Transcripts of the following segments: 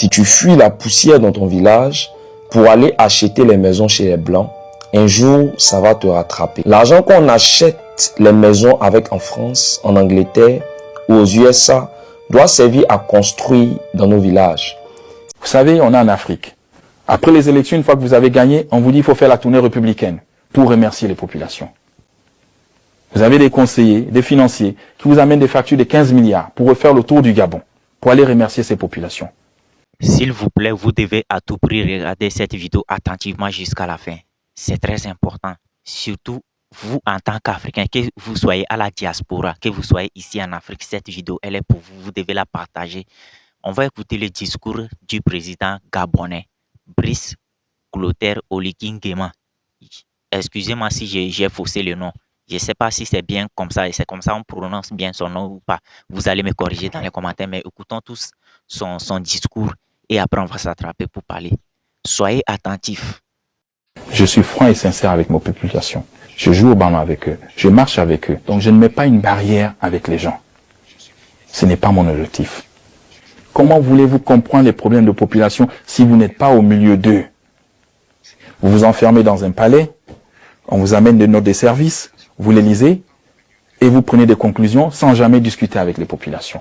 Si tu fuis la poussière dans ton village pour aller acheter les maisons chez les Blancs, un jour, ça va te rattraper. L'argent qu'on achète les maisons avec en France, en Angleterre ou aux USA doit servir à construire dans nos villages. Vous savez, on est en Afrique. Après les élections, une fois que vous avez gagné, on vous dit qu'il faut faire la tournée républicaine pour remercier les populations. Vous avez des conseillers, des financiers qui vous amènent des factures de 15 milliards pour refaire le tour du Gabon, pour aller remercier ces populations. S'il vous plaît, vous devez à tout prix regarder cette vidéo attentivement jusqu'à la fin. C'est très important. Surtout, vous en tant qu'Africain, que vous soyez à la diaspora, que vous soyez ici en Afrique, cette vidéo, elle est pour vous. Vous devez la partager. On va écouter le discours du président gabonais, Brice Clotaire Oligui Nguema. Excusez-moi si j'ai faussé le nom. Je ne sais pas si c'est bien comme ça, et c'est comme ça on prononce bien son nom ou pas. Vous allez me corriger dans les commentaires, mais écoutons tous son discours et après on va s'attraper pour parler. Soyez attentifs. Je suis franc et sincère avec mes populations. Je joue au ballon avec eux. Je marche avec eux. Donc je ne mets pas une barrière avec les gens. Ce n'est pas mon objectif. Comment voulez-vous comprendre les problèmes de population si vous n'êtes pas au milieu d'eux? Vous vous enfermez dans un palais, on vous amène des notes de service, vous les lisez et vous prenez des conclusions sans jamais discuter avec les populations.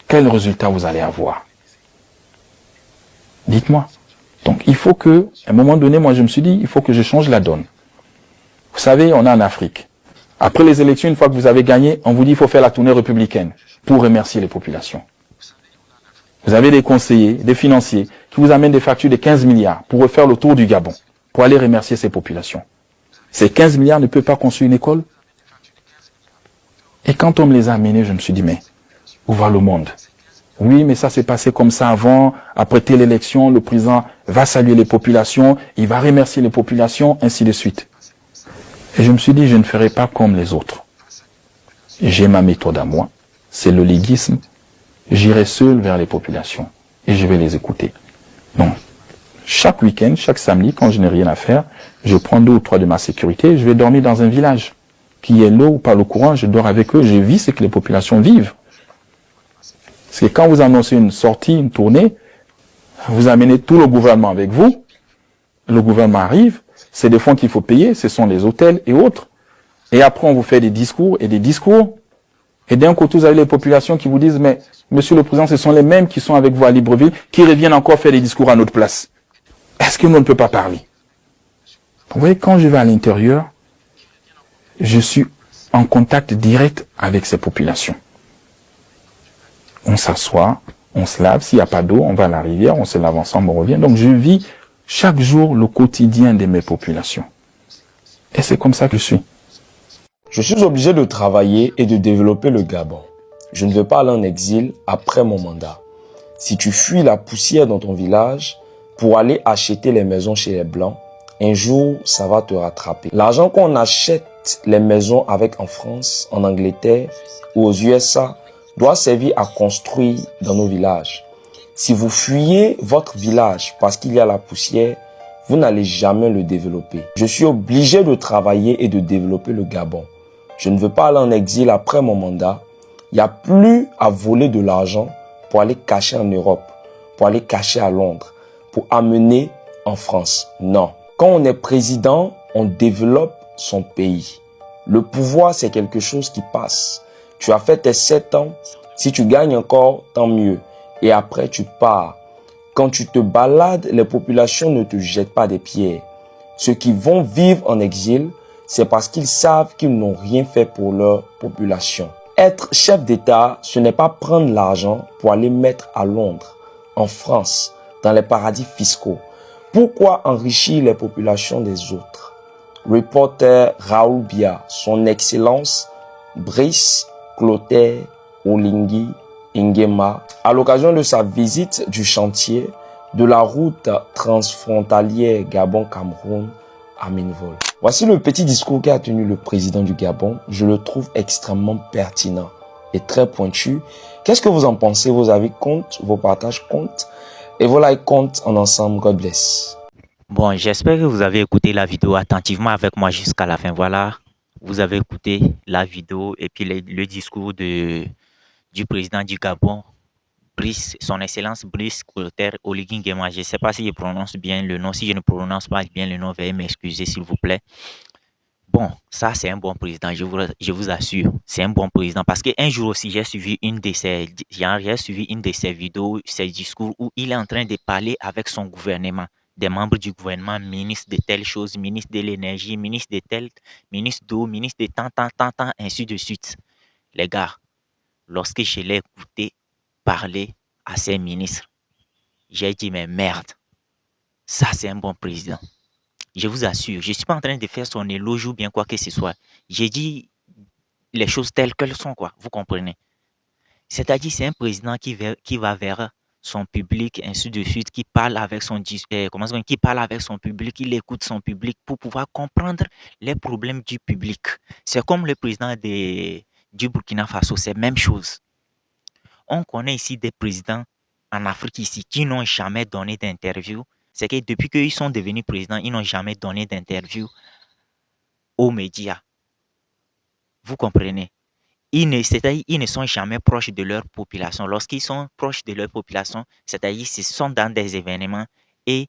Quel résultat vous allez avoir? Dites-moi. Donc il faut que, à un moment donné, moi je me suis dit, il faut que je change la donne. Vous savez, on est en Afrique. Après les élections, une fois que vous avez gagné, on vous dit qu'il faut faire la tournée républicaine pour remercier les populations. Vous avez des conseillers, des financiers qui vous amènent des factures de 15 milliards pour refaire le tour du Gabon, pour aller remercier ces populations. Ces 15 milliards ne peuvent pas construire une école. Et quand on me les a amenés, je me suis dit, mais où va le monde? Oui, mais ça s'est passé comme ça avant. Après telle élection, le président va saluer les populations, il va remercier les populations, ainsi de suite. Et je me suis dit, je ne ferai pas comme les autres. J'ai ma méthode à moi, c'est le liguisme. J'irai seul vers les populations et je vais les écouter. Donc, chaque week-end, chaque samedi, quand je n'ai rien à faire, je prends 2 ou 3 de ma sécurité et je vais dormir dans un village. Qui est l'eau ou pas le courant, je dors avec eux, je vis ce que les populations vivent. Parce que quand vous annoncez une sortie, une tournée, vous amenez tout le gouvernement avec vous, le gouvernement arrive, c'est des fonds qu'il faut payer, ce sont les hôtels et autres. Et après, on vous fait des discours et des discours. Et d'un côté, vous avez les populations qui vous disent, mais monsieur le président, ce sont les mêmes qui sont avec vous à Libreville, qui reviennent encore faire des discours à notre place. Est-ce que nous ne peut pas parler? Vous voyez, quand je vais à l'intérieur, je suis en contact direct avec ces populations. On s'assoit, on se lave, s'il n'y a pas d'eau, on va à la rivière, on se lave ensemble, on revient. Donc je vis chaque jour le quotidien de mes populations. Et c'est comme ça que je suis. Je suis obligé de travailler et de développer le Gabon. Je ne veux pas aller en exil après mon mandat. Si tu fuis la poussière dans ton village pour aller acheter les maisons chez les Blancs, un jour, ça va te rattraper. L'argent qu'on achète les maisons avec en France, en Angleterre ou aux USA doit servir à construire dans nos villages. Si vous fuyez votre village parce qu'il y a la poussière, vous n'allez jamais le développer. Je suis obligé de travailler et de développer le Gabon. Je ne veux pas aller en exil après mon mandat. Il n'y a plus à voler de l'argent pour aller cacher en Europe, pour aller cacher à Londres, pour amener en France. Non. Quand on est président, on développe son pays. Le pouvoir, c'est quelque chose qui passe. Tu as fait tes 7 ans. Si tu gagnes encore, tant mieux. Et après, tu pars. Quand tu te balades, les populations ne te jettent pas des pierres. Ceux qui vont vivre en exil, c'est parce qu'ils savent qu'ils n'ont rien fait pour leur population. Être chef d'État, ce n'est pas prendre l'argent pour aller mettre à Londres, en France, dans les paradis fiscaux. Pourquoi enrichir les populations des autres? Reporter Raoul Biya, son Excellence Brice Clotaire Oligui Nguema, à l'occasion de sa visite du chantier de la route transfrontalière Gabon-Cameroun à Minvol. Voici le petit discours qu'a tenu le président du Gabon. Je le trouve extrêmement pertinent et très pointu. Qu'est-ce que vous en pensez? Vos avis comptent, vos partages comptent et vos likes comptent en ensemble. God bless. Bon, j'espère que vous avez écouté la vidéo attentivement avec moi jusqu'à la fin. Voilà, vous avez écouté la vidéo et puis le discours du président du Gabon, Son Excellence Brice Clotaire Oligui Nguema. Je ne sais pas si je prononce bien le nom. Si je ne prononce pas bien le nom, veuillez m'excuser, s'il vous plaît. Bon, ça, c'est un bon président, je vous assure. C'est un bon président. Parce qu'un jour aussi, j'ai suivi une de ses vidéos, ses discours où il est en train de parler avec son gouvernement, des membres du gouvernement, ministre de telle chose, ministre de l'énergie, ministre de tel, ministre d'eau, ministre de tant, ainsi de suite. Les gars, lorsque je l'ai écouté parler à ces ministres, j'ai dit, mais merde, ça, c'est un bon président. Je vous assure, je ne suis pas en train de faire son éloge ou bien quoi que ce soit. J'ai dit les choses telles qu'elles sont, quoi. Vous comprenez? C'est-à-dire, c'est un président qui va vers son public, ainsi de suite, qui parle avec qui parle avec son public, il écoute son public pour pouvoir comprendre les problèmes du public. C'est comme le président du Burkina Faso, c'est la même chose. On connaît ici des présidents en Afrique ici qui n'ont jamais donné d'interview. C'est que depuis qu'ils sont devenus présidents, ils n'ont jamais donné d'interview aux médias. Vous comprenez? C'est-à-dire ils ne sont jamais proches de leur population. Lorsqu'ils sont proches de leur population, c'est-à-dire ce sont dans des événements et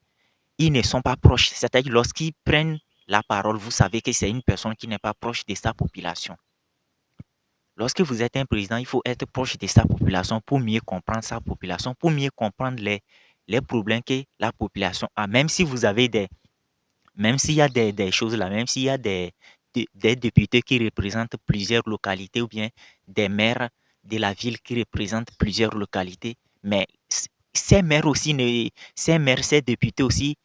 ils ne sont pas proches. C'est-à-dire lorsqu'ils prennent la parole, vous savez que c'est une personne qui n'est pas proche de sa population. Lorsque vous êtes un président, il faut être proche de sa population pour mieux comprendre sa population, pour mieux comprendre les problèmes que la population a. Même si vous avez même s'il y a des choses là, même s'il y a des députés qui représentent plusieurs localités ou bien des maires de la ville qui représentent plusieurs localités, mais ces maires aussi, ces députés aussi,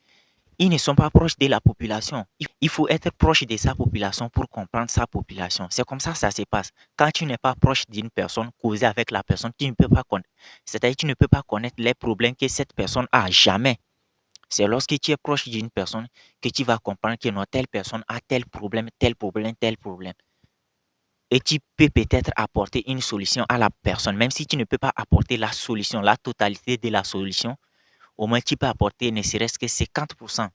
ils ne sont pas proches de la population. Il faut être proche de sa population pour comprendre sa population. C'est comme ça que ça se passe. Quand tu n'es pas proche d'une personne, causer avec la personne, tu ne peux pas connaître. C'est-à-dire tu ne peux pas connaître les problèmes que cette personne a jamais. C'est lorsque tu es proche d'une personne que tu vas comprendre que non, telle personne a tel problème, tel problème, tel problème. Et tu peux peut-être apporter une solution à la personne, même si tu ne peux pas apporter la solution, la totalité de la solution. Au moins, tu peux apporter ne serait-ce que 50%.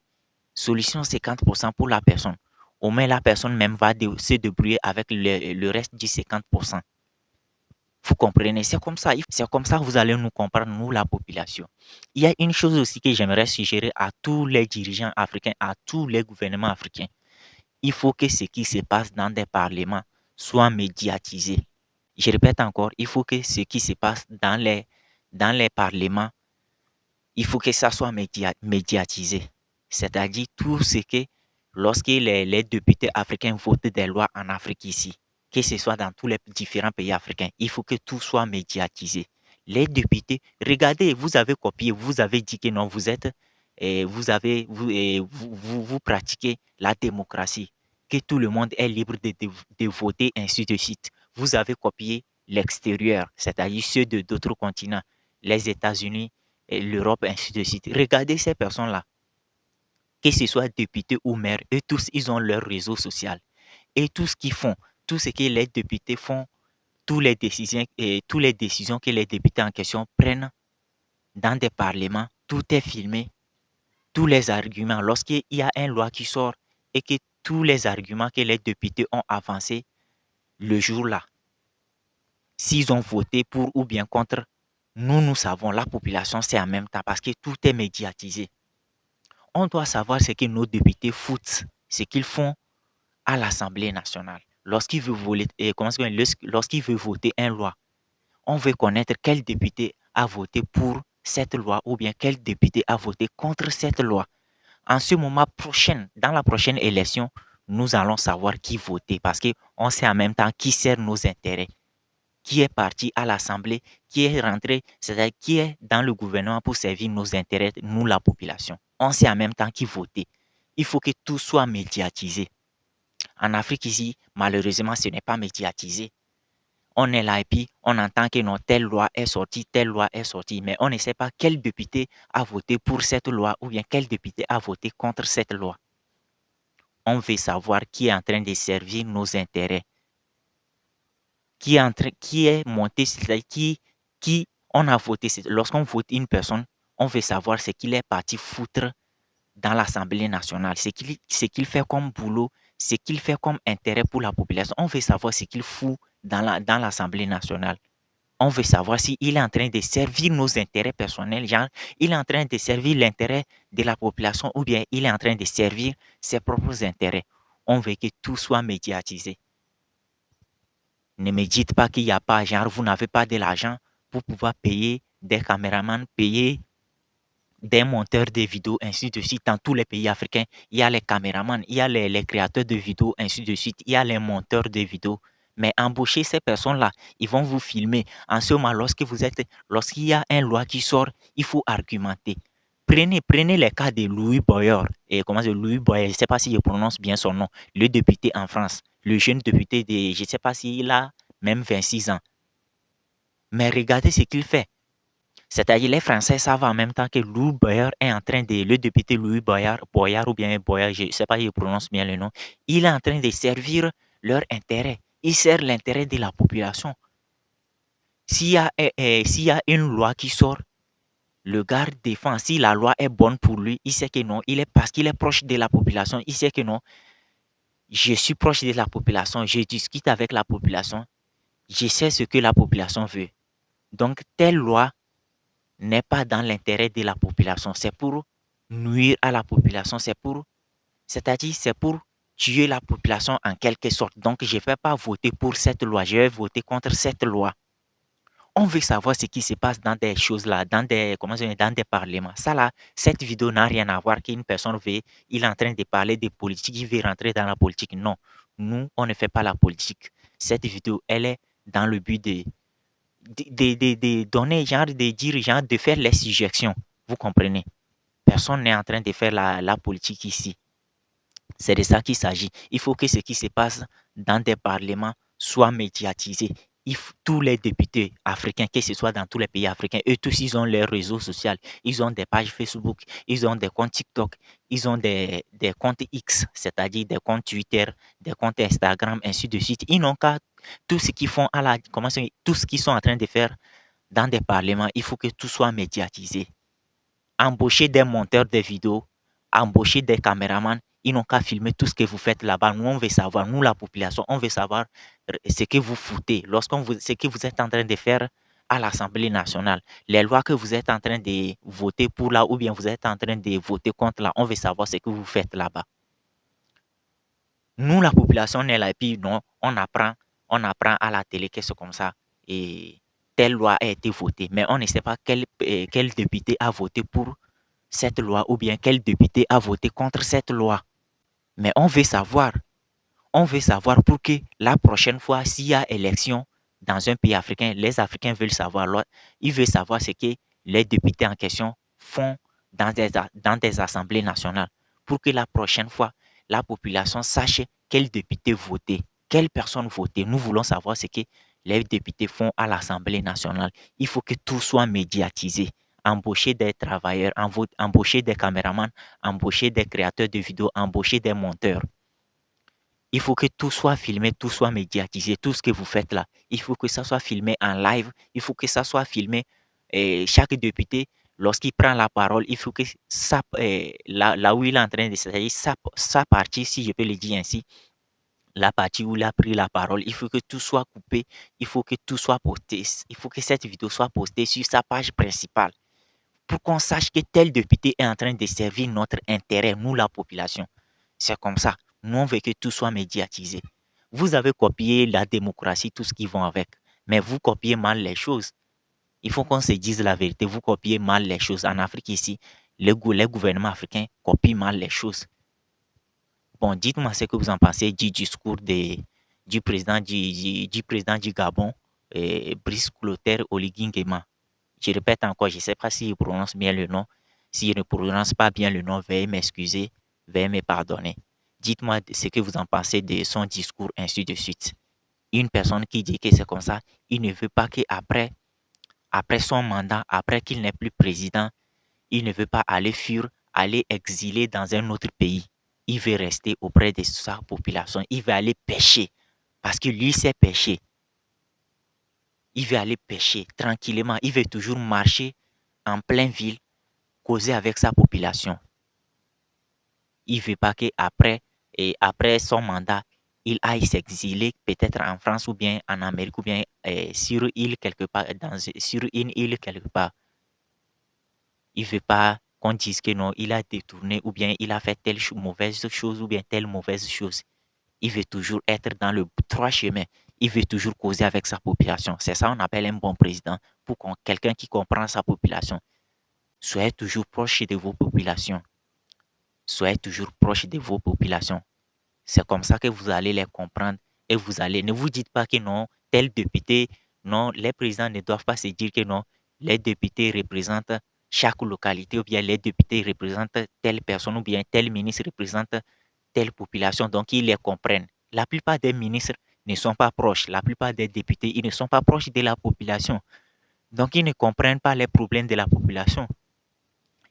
Solution 50% pour la personne. Au moins, la personne même va se débrouiller avec le reste du 50%. Vous comprenez? C'est comme ça. C'est comme ça que vous allez nous comprendre, nous, la population. Il y a une chose aussi que j'aimerais suggérer à tous les dirigeants africains, à tous les gouvernements africains. Il faut que ce qui se passe dans des parlements soit médiatisé. Je répète encore, il faut que ce qui se passe dans les parlements, il faut que ça soit médiatisé. C'est-à-dire tout ce que, lorsque les députés africains votent des lois en Afrique ici, que ce soit dans tous les différents pays africains, il faut que tout soit médiatisé. Les députés, regardez, vous avez copié, vous avez dit que non, vous pratiquez la démocratie, que tout le monde est libre de voter, ainsi de suite. Vous avez copié l'extérieur, c'est-à-dire ceux d'autres continents, les États-Unis, l'Europe, ainsi de suite. Regardez ces personnes-là, que ce soit députés ou maires, eux tous, ils ont leur réseau social. Et tout ce qu'ils font, tout ce que les députés font, toutes les décisions que les députés en question prennent dans des parlements, tout est filmé, tous les arguments. Lorsqu'il y a une loi qui sort et que tous les arguments que les députés ont avancés le jour-là, s'ils ont voté pour ou bien contre, nous savons, la population sait en même temps parce que tout est médiatisé. On doit savoir ce que nos députés foutent, ce qu'ils font à l'Assemblée nationale. Lorsqu'il veut voter une loi, on veut connaître quel député a voté pour cette loi ou bien quel député a voté contre cette loi. En ce moment prochain, dans la prochaine élection, nous allons savoir qui voter parce qu'on sait en même temps qui sert nos intérêts, qui est parti à l'Assemblée, qui est rentré, c'est-à-dire qui est dans le gouvernement pour servir nos intérêts, nous la population. On sait en même temps qui voter. Il faut que tout soit médiatisé. En Afrique ici, malheureusement, ce n'est pas médiatisé. On est là et puis on entend que non, telle loi est sortie, mais on ne sait pas quel député a voté pour cette loi ou bien quel député a voté contre cette loi. On veut savoir qui est en train de servir nos intérêts, qui est monté, qui on a voté. Lorsqu'on vote une personne, on veut savoir ce qu'il est parti foutre dans l'Assemblée nationale, ce qu'il fait comme boulot, ce qu'il fait comme intérêt pour la population. On veut savoir ce qu'il fout dans l'Assemblée nationale. On veut savoir s'il est en train de servir nos intérêts personnels, genre, il est en train de servir l'intérêt de la population ou bien il est en train de servir ses propres intérêts. On veut que tout soit médiatisé. Ne me dites pas qu'il n'y a pas, genre, vous n'avez pas de l'argent pour pouvoir payer des caméramans, payer des monteurs de vidéos, ainsi de suite. Dans tous les pays africains, il y a les caméramans, il y a les créateurs de vidéos, ainsi de suite. Il y a les monteurs de vidéos. Mais embaucher ces personnes-là, ils vont vous filmer. En ce moment, lorsqu'il y a une loi qui sort, il faut argumenter. Prenez les cas de Louis Boyer. Et comment c'est Louis Boyer? Je ne sais pas si je prononce bien son nom. Le député en France. Le jeune député de, je ne sais pas s'il a même 26 ans. Mais regardez ce qu'il fait. C'est-à-dire les Français savent en même temps que Louis Boyard est en train de, le député Louis Boyard, Boyard ou bien Boyard, je ne sais pas si je prononce bien le nom, il est en train de servir leur intérêt. Il sert l'intérêt de la population. S'il y a une loi qui sort, le gars défend. Si la loi est bonne pour lui, il sait que non, parce qu'il est proche de la population, il sait que non, je suis proche de la population, je discute avec la population, je sais ce que la population veut. Donc, telle loi n'est pas dans l'intérêt de la population. C'est pour nuire à la population. C'est-à-dire, c'est pour tuer la population en quelque sorte. Donc, je ne vais pas voter pour cette loi. Je vais voter contre cette loi. On veut savoir ce qui se passe dans des choses là, dans des parlements. Ça là, cette vidéo n'a rien à voir qu'une personne veut, il est en train de parler de politique, il veut rentrer dans la politique. Non, nous, on ne fait pas la politique. Cette vidéo, elle est dans le but de donner, genre, de dire, genre, de faire les suggestions. Vous comprenez? Personne n'est en train de faire la politique ici. C'est de ça qu'il s'agit. Il faut que ce qui se passe dans des parlements soit médiatisé. Tous les députés africains, que ce soit dans tous les pays africains, eux tous, ils ont leurs réseaux sociaux. Ils ont des pages Facebook, ils ont des comptes TikTok, ils ont des comptes X, c'est-à-dire des comptes Twitter, des comptes Instagram, ainsi de suite. Ils n'ont qu'à tout ce qu'ils font tout ce qu'ils sont en train de faire dans des parlements, il faut que tout soit médiatisé. Embaucher des monteurs de vidéos, embaucher des caméramans, ils n'ont qu'à filmer tout ce que vous faites là-bas. Nous, on veut savoir, nous, la population, on veut savoir ce que vous foutez, ce que vous êtes en train de faire à l'Assemblée nationale. Les lois que vous êtes en train de voter pour là, ou bien vous êtes en train de voter contre là, on veut savoir ce que vous faites là-bas. Nous, la population, on est là, et puis non, on apprend à la télé que c'est comme ça. Et telle loi a été votée, mais on ne sait pas quel député a voté pour cette loi ou bien quel député a voté contre cette loi. Mais on veut savoir pour que la prochaine fois, s'il y a élection dans un pays africain, les Africains veulent savoir. Ils veulent savoir ce que les députés en question font dans des assemblées nationales pour que la prochaine fois, la population sache quel député voter, quelle personne voter. Nous voulons savoir ce que les députés font à l'Assemblée nationale. Il faut que tout soit médiatisé. Embaucher des travailleurs, embaucher des caméramans, embaucher des créateurs de vidéos, embaucher des monteurs. Il faut que tout soit filmé, tout soit médiatisé, tout ce que vous faites là. Il faut que ça soit filmé en live, il faut que ça soit filmé. Et chaque député, lorsqu'il prend la parole, il faut que ça, là où il est en train de c'est-à-dire sa partie, si je peux le dire ainsi, la partie où il a pris la parole, il faut que tout soit coupé, il faut que tout soit posté, il faut que cette vidéo soit postée sur sa page principale pour qu'on sache que tel député est en train de servir notre intérêt, nous la population. C'est comme ça. Nous, on veut que tout soit médiatisé. Vous avez copié la démocratie, tout ce qui va avec, mais vous copiez mal les choses. Il faut qu'on se dise la vérité. Vous copiez mal les choses. En Afrique ici, les gouvernements africains copient mal les choses. Bon, dites-moi ce que vous en pensez du discours du président du Gabon, Brice Clotaire Oligui Nguema. Je répète encore, je ne sais pas si je prononce bien le nom. Si je ne prononce pas bien le nom, veuillez m'excuser, veuillez me pardonner. Dites-moi ce que vous en pensez de son discours, ainsi de suite. Une personne qui dit que c'est comme ça, il ne veut pas qu'après après son mandat, après qu'il n'est plus président, il ne veut pas aller fuir, aller exiler dans un autre pays. Il veut rester auprès de sa population. Il veut aller pêcher parce que lui sait pêcher. Il veut aller pêcher tranquillement. Il veut toujours marcher en pleine ville, causer avec sa population. Il ne veut pas qu'après après son mandat, il aille s'exiler peut-être en France ou bien en Amérique ou bien sur une île quelque part, sur une île quelque part. Il veut pas qu'on dise que non, il a détourné ou bien il a fait telle mauvaise chose ou bien telle mauvaise chose. Il veut toujours être dans le droit chemin. Il veut toujours causer avec sa population. C'est ça qu'on appelle un bon président. Pour quelqu'un qui comprend sa population. Soyez toujours proche de vos populations. Soyez toujours proche de vos populations. C'est comme ça que vous allez les comprendre et vous allez. Ne vous dites pas que non, tel député, non, les présidents ne doivent pas se dire que non, les députés représentent chaque localité ou bien les députés représentent telle personne ou bien tel ministre représente telle population. Donc, ils les comprennent. La plupart des ministres ne sont pas proches. La plupart des députés, ils ne sont pas proches de la population. Donc, ils ne comprennent pas les problèmes de la population.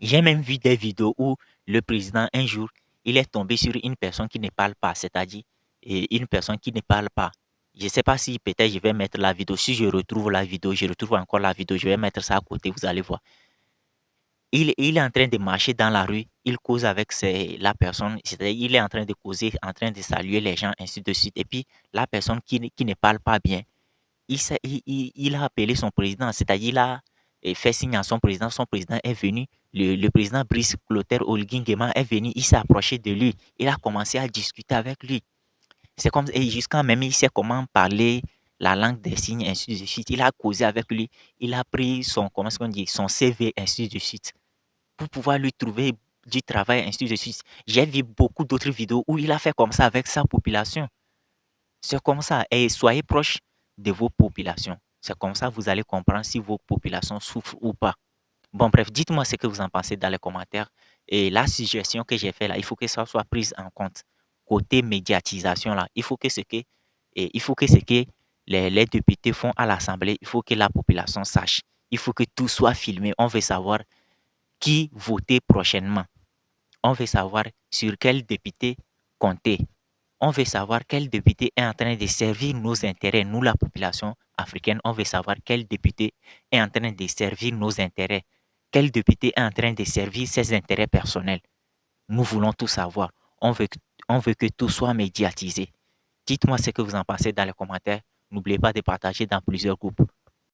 J'ai même vu des vidéos où le président, un jour, il est tombé sur une personne qui ne parle pas, c'est-à-dire une personne qui ne parle pas. Je ne sais pas si peut-être je vais mettre la vidéo. Si je retrouve la vidéo, je retrouve encore la vidéo, je vais mettre ça à côté, vous allez voir. Il est en train de marcher dans la rue, il cause avec la personne, c'est-à-dire il est en train de causer, en train de saluer les gens, ainsi de suite. Et puis, la personne qui ne parle pas bien, il a appelé son président, c'est-à-dire il a fait signe à son président est venu, le président Brice Clotaire Oligui est venu, il s'est approché de lui, il a commencé à discuter avec lui. C'est comme, et jusqu'à même, il sait comment parler la langue des signes, ainsi de suite. Il a causé avec lui, il a pris son, comment est-ce qu'on dit, son CV, ainsi de suite, pour pouvoir lui trouver du travail, ainsi de suite. J'ai vu beaucoup d'autres vidéos où il a fait comme ça avec sa population. C'est comme ça. Et soyez proche de vos populations. C'est comme ça que vous allez comprendre si vos populations souffrent ou pas. Bon, bref, dites-moi ce que vous en pensez dans les commentaires. Et la suggestion que j'ai faite là, il faut que ça soit prise en compte. Côté médiatisation là, il faut que ce que les députés font à l'Assemblée, il faut que la population sache. Il faut que tout soit filmé. On veut savoir qui voter prochainement. On veut savoir sur quel député compter. On veut savoir quel député est en train de servir nos intérêts, nous la population africaine. On veut savoir quel député est en train de servir nos intérêts. Quel député est en train de servir ses intérêts personnels. Nous voulons tout savoir. On veut que tout soit médiatisé. Dites-moi ce que vous en pensez dans les commentaires. N'oubliez pas de partager dans plusieurs groupes.